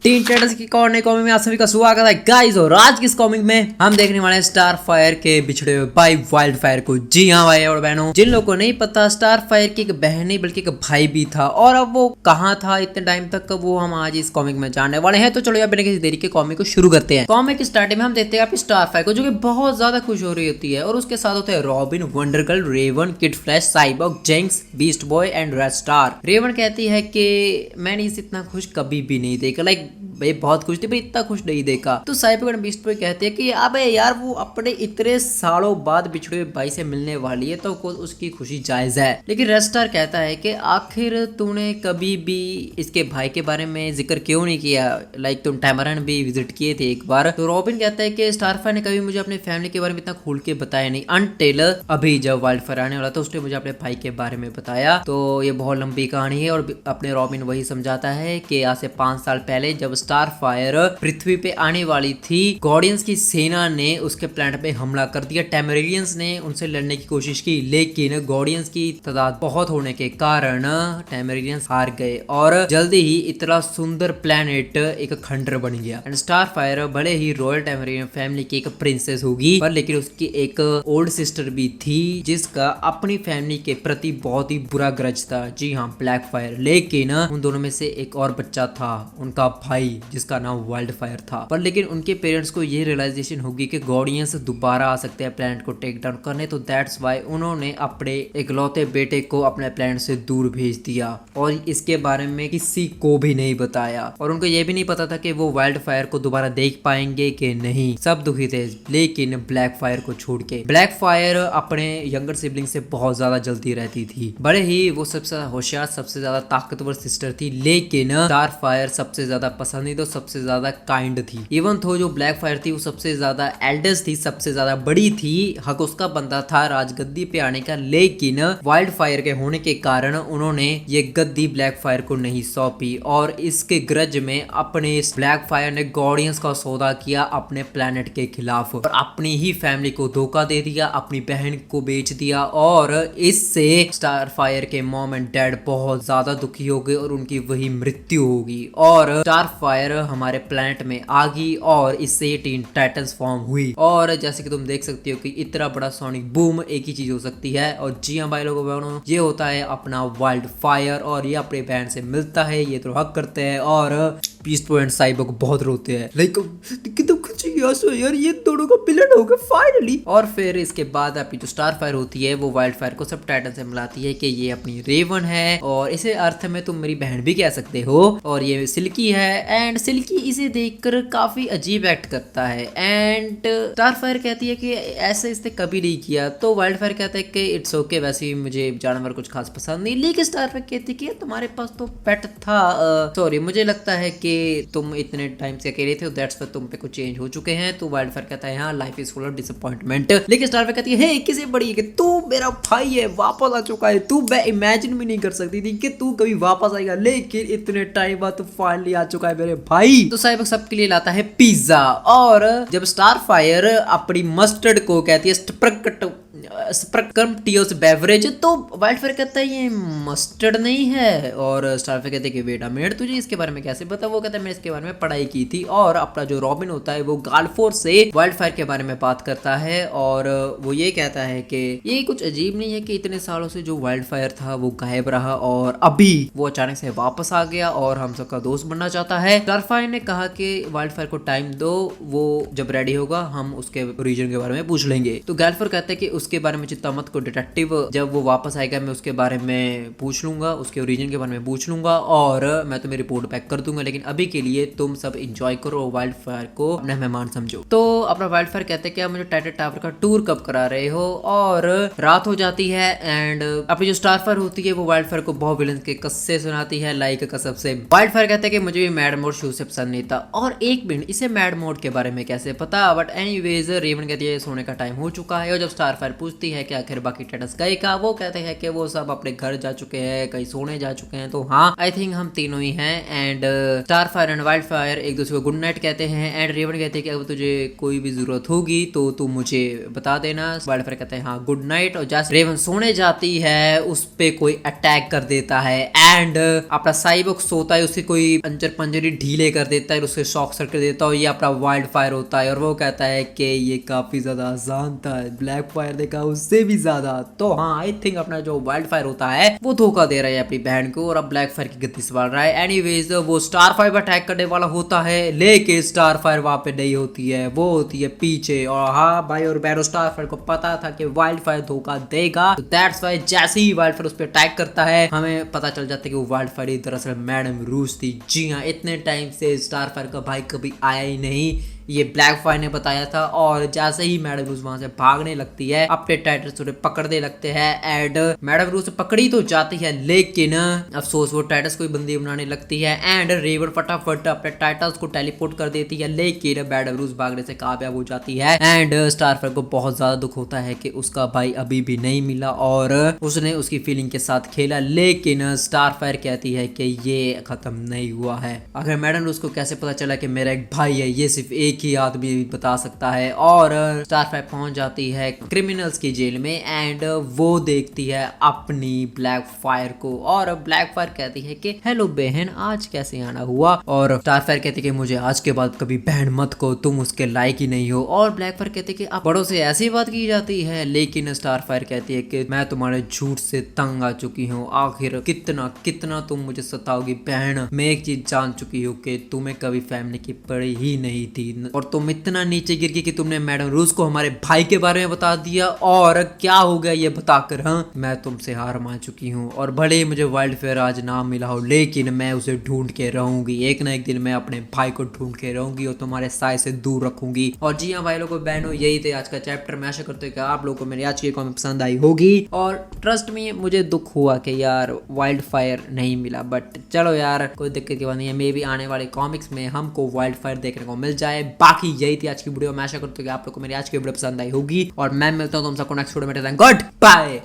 Teen Titans की corner comic में आप सभी का स्वागत है गाइस। और आज की इस कॉमिक में हम देखने वाले हैं स्टार फायर के बिछड़े हुए भाई वाइल्ड फायर को। जी हाँ भाई और बहनों, जिन लोगों को नहीं पता, स्टार फायर की एक बहन नहीं बल्कि एक भाई भी था। और अब वो कहाँ था इतने टाइम तक, वो हम आज इस कॉमिक में जानने वाले हैं। तो चलो यार बिना किसी देरी के कॉमिक को शुरू करते हैं। कॉमिक स्टार्टिंग में हम देखते हैं स्टार फायर को, जो कि बहुत ज्यादा खुश हो रही होती है। और उसके साथ होते हैं Robin, Wonder Girl, Raven, Kid Flash, Cyborg, Jinx, Beast Boy and Red Star. Raven कहती है कि मैंने इसे इतना खुश कभी भी नहीं देखा, लाइक भाई बहुत खुश थी, भाई इतना खुश नहीं देखा। तो साइबॉग एंड बीस्ट बॉय कहते हैं कि अबे यार वो अपने इतने सालों बाद बिछड़े हुए भाई से मिलने वाली है तो उसकी खुशी जायज है। लेकिन रेड स्टार कहता है कि आखिर तूने कभी भी इसके भाई के बारे में जिक्र क्यों नहीं किया, लाइक तुम टैमरन भी विजिट किए थे एक बार। तो रॉबिन कहता है कि स्टारफायर ने कभी मुझे अपने फैमिली के बारे में इतना खुल के बताया नहीं, अनटिल अभी जब वाइल्ड फायर आने वाला था उसने मुझे अपने भाई के बारे में बताया। तो ये बहुत लंबी कहानी है। और अपने रॉबिन वही समझाता है कि आज से 5 साल पहले जब स्टार फायर पृथ्वी पे आने वाली थी, गार्डियंस की सेना ने उसके प्लैनेट पे हमला कर दिया। टेमरेलियंस ने उनसे लड़ने की कोशिश की, लेकिन गार्डियंस की तादाद बहुत होने के कारण टेमरेलियंस हार गए और जल्दी ही इतना सुंदर प्लैनेट एक खंडर बन गया। एंड स्टार फायर भले ही रॉयल टेमरेलियन फैमिली की एक प्रिंसेस होगी, पर लेकिन उसकी एक ओल्ड सिस्टर भी थी जिसका अपनी फैमिली के प्रति बहुत ही बुरा ग्रज था। जी हाँ, ब्लैक फायर। लेकिन उन दोनों में से एक और बच्चा था, उनका भाई, जिसका नाम वाइल्ड फायर था। पर लेकिन उनके पेरेंट्स को ये रियलाइजेशन होगी कि गार्डियंस दोबारा आ सकते हैं प्लैनेट को टेक डाउन करने। तो दैट्स वाई उन्होंने अपने इकलौते बेटे को अपने प्लैनेट से दूर भेज दिया और इसके बारे में किसी को भी नहीं बताया। और उनको ये भी नहीं पता था कि वो वाइल्ड फायर को दोबारा देख पाएंगे कि नहीं। सब दुखी थे, लेकिन ब्लैक फायर को छोड़ के। ब्लैक फायर अपने यंगर सिबलिंग से बहुत ज्यादा जल्दी रहती थी। बड़े ही वो सबसे ज्यादा होशियार, सबसे ज्यादा ताकतवर सिस्टर थी, लेकिन स्टार फायर सबसे ज्यादा पसंदीदा, सबसे ज्यादा काइंड थी। इवन तो जो ब्लैक फायर थी वो सबसे ज्यादा एल्डेस्ट थी, सबसे ज्यादा बड़ी थी, हक उसका बनता था राजगद्दी पे आने का। लेकिन वाइल्ड फायर के होने के कारण उन्होंने ये गद्दी ब्लैक फायर को नहीं सौंपी और इसके ग्रज में अपने ब्लैक फायर ने गार्डियंस का सौदा किया अपने प्लेनेट के खिलाफ और अपनी ही फैमिली को धोखा दे दिया, अपनी बहन को बेच दिया। और इससे स्टार फायर के मॉम एंड डैड बहुत ज्यादा दुखी हो गए और उनकी वही मृत्यु होगी। और स्टार फायर हमारे प्लेनेट में आ गई और इससे टीन टाइटंस फॉर्म हुई। और जैसे कि तुम देख सकती हो कि इतना बड़ा सोनिक बूम एक ही चीज हो सकती है। और जी हाँ भाई लोगों बहनों, ये होता है अपना वाइल्ड फायर और ये अपने बहन से मिलता है, ये तो हक करते हैं। और बीस्ट बॉय एंड साइबॉग बहुत रोते हैं, लाइक यार ये दोनों का विलन हो गया फाइनली। और फिर इसके बाद आपकी जो स्टार फायर होती है वो वाइल्ड फायर को सब टाइटन से मिलाती है कि ये अपनी रेवन है और इसे अर्थ में तुम मेरी बहन भी कह सकते हो। और ये सिल्की है एंड सिल्की इसे देखकर काफी अजीब एक्ट करता है। एंड स्टार फायर कहती है कि ऐसे इसने कभी नहीं किया। तो वाइल्ड फायर कहता है कि इट्स ओके, वैसे ही मुझे जानवर कुछ खास पसंद नहीं। लेकिन स्टार फायर कहती है कि तुम्हारे पास तो पेट था, सॉरी मुझे लगता है कि तुम इतने टाइम से अकेले थे, दैट्स व्हाई तुम पे कुछ चेंज हो चुके हैं। तो वाइल्ड फायर कहता है हाँ, life is full of disappointment. लेकिन स्टार फायर कहती है हे किसे बड़ी है कि तू मेरा भाई है, वापस आ चुका है। तू मैं इमेजिन भी नहीं कर सकती थी कि तू कभी वापस आएगा, लेकिन इतने टाइम बाद तू फाइनली आ चुका है मेरे भाई। तो साइबॉग सबके लिए लाता है पिज्जा। और जब स्टार फायर अपनी मस्टर्ड को कहती है स्प्रकम्टियस बेवरेज, तो वाइल्ड फायर कहता है ये मस्टर्ड नहीं है। और स्टार फायर कहते हैं कि वेट अ मिनट, तुझे इसके बारे में कैसे पता? वो कहता है मैं इसके बारे में पढ़ाई की थी। और अपना जो रॉबिन होता है वो गालफोर से वाइल्ड फायर के बारे में बात करता है और वो ये कहता है कि ये कुछ अजीब नहीं है कि इतने सालों से जो वाइल्ड फायर था वो गायब रहा और अभी वो अचानक से वापस आ गया और हम सबका दोस्त बनना चाहता है। स्टार फायर ने कहा कि वाइल्ड फायर को टाइम दो, वो जब रेडी होगा हम उसके ओरिजिन के बारे में पूछ लेंगे। तो गालफोर कहता है कि उसके बारे में चिंता मत को डिटेक्टिव, जब वो वापस आएगा मैं उसके बारे में पूछ लूंगा, उसके ओरिजिन के बारे में पूछ लूंगा और मैं तुम्हें रिपोर्ट बैक कर दूंगा। लेकिन अभी के लिए तुम सब एंजॉय करो और वाइल्ड फायर को अपना मेहमान समझो। तो अपना वाइल्ड फायर कहते हैं कि आप मुझे टाइटन टावर का टूर कब करा रहे हो? और रात हो जाती है एंड अपनी जो स्टार फायर होती है वो वाइल्ड फायर को बहुत विलन के कस्से सुनाती है, लाइक कसम से। वाइल्ड फायर कहते हैं कि मुझे भी मैड मोड शुरू से पसंद नहीं था। और एक मिनट, इसे मैड मोड के बारे में कैसे पता? बट एनीवेज रेवन कहती है सोने का टाइम हो चुका है। और जब स्टार फायर पूछती है कि आखिर बाकी टाइटस गए का। वो कहते हैं कि वो सब अपने घर जा चुके हैं, कहीं सोने जा चुके हैं। तो हाँ, आई थिंक हम तीनों ही हैं। एंड स्टारफायर एंड वाइल्डफायर एक दूसरे को गुड नाइट कहते हैं। एंड रेवन कहते हैं कि अगर तुझे कोई भी जरूरत होगी तो तू मुझे बता देना। वाइल्डफायर कहते हैं हाँ गुड नाइट। और जैसे रेवन सोने जाती है उस पे कोई अटैक कर देता है एंड अपना साइबोक सोता है, उसके कोई अंजर पंजरी ढीले कर देता है, उसके शॉक सर्किट देता है। और ये अपना वाइल्ड फायर होता है और वो कहता है कि ये काफी ज्यादा आसान था, ब्लैक फायर देखा उससे भी ज्यादा। तो हाँ, आई थिंक अपना जो वाइल्ड फायर होता है वो धोखा दे रहा है अपनी बहन को और अब ब्लैक फायर की गद्दी संभाल रहा है। एनीवेज वो स्टार फायर पर अटैक करने वाला होता है, लेकिन स्टार फायर वहां पे नहीं होती है, वो होती है पीछे। और हाँ भाई और बहनों, स्टार फायर को पता था कि वाइल्ड फायर धोखा देगा, तो दैट्स वाई जैसे ही वाइल्ड फायर उस पर अटैक करता है हमें पता चल जाता है कि वो वाइल्ड फायर दरअसल मैडम रूस थी। जी हाँ, इतने टाइम से स्टार फायर का भाई कभी आया ही नहीं, ये ब्लैक फायर ने बताया था। और जैसे ही मैडम रूस वहां से भागने लगती है अपने टाइटस उन्हें पकड़ने लगते हैं एंड मैडम रूस पकड़ी तो जाती है, लेकिन अफसोस वो टाइटस को बंदी बनाने लगती है। एंड रेवन फटाफट अपने टाइटस को टेलीपोर्ट कर देती है, लेकिन मैडम रूस भागने से कामयाब हो जाती है। एंड स्टारफायर को बहुत ज्यादा दुख होता है कि उसका भाई अभी भी नहीं मिला और उसने उसकी फीलिंग के साथ खेला, लेकिन स्टारफायर कहती है कि ये खत्म नहीं हुआ है। अगर मैडम रूस को कैसे पता चला कि मेरा एक भाई है, ये सिर्फ एक ही आदमी बता सकता है। और स्टारफायर पहुंच जाती है क्रिमिनल्स की जेल में एंड वो देखती है अपनी ब्लैक फायर को और ब्लैक फायर कहती है कि हेलो बहन, आज कैसे आना हुआ। और स्टारफायर कहती है कि मुझे आज के बाद कभी बहन मत को, तुम उसके लायक ही नहीं हो। और ब्लैक फायर कहती है कि आप बड़ों से ऐसी बात की जाती है, लेकिन स्टारफायर कहती है कि मैं तुम्हारे झूठ से तंग आ चुकी हूँ, आखिर कितना कितना तुम मुझे सताओगी बहन। मैं एक चीज जान चुकी हूँ कि तुम्हें कभी फैमिली की पड़ी ही नहीं थी और तुम इतना नीचे गिर गई कि तुमने मैडम रूस को हमारे भाई के बारे में बता दिया। और क्या हो गया ये बताकर, हाँ मैं तुमसे हार मान चुकी हूँ और भले ही मुझे वाइल्ड फायर आज ना मिला हो, लेकिन मैं उसे ढूंढ के रहूंगी। एक ना एक दिन मैं अपने भाई को ढूंढ के रहूंगी और तुम्हारे साय से दूर रखूंगी। और जी हाँ भाई लोगों बहनों, यही थे आज का चैप्टर। मैं आशा करता हूँ कि आप लोगों को मेरी आज की कॉमिक पसंद आई होगी। और ट्रस्ट में मुझे दुख हुआ कि यार वाइल्ड फायर नहीं मिला, बट चलो यार कोई दिक्कत की बात नहीं है, मे भी आने वाले कॉमिक्स में हमको वाइल्ड फायर देखने को मिल जाए। बाकी यही थी आज की वीडियो। मैं आशा करता हूँ कि आप लोग को मेरी आज की वीडियो पसंद आई होगी और मैं मिलता हूँ तुम सबको नेक्स्ट वीडियो में। Good bye.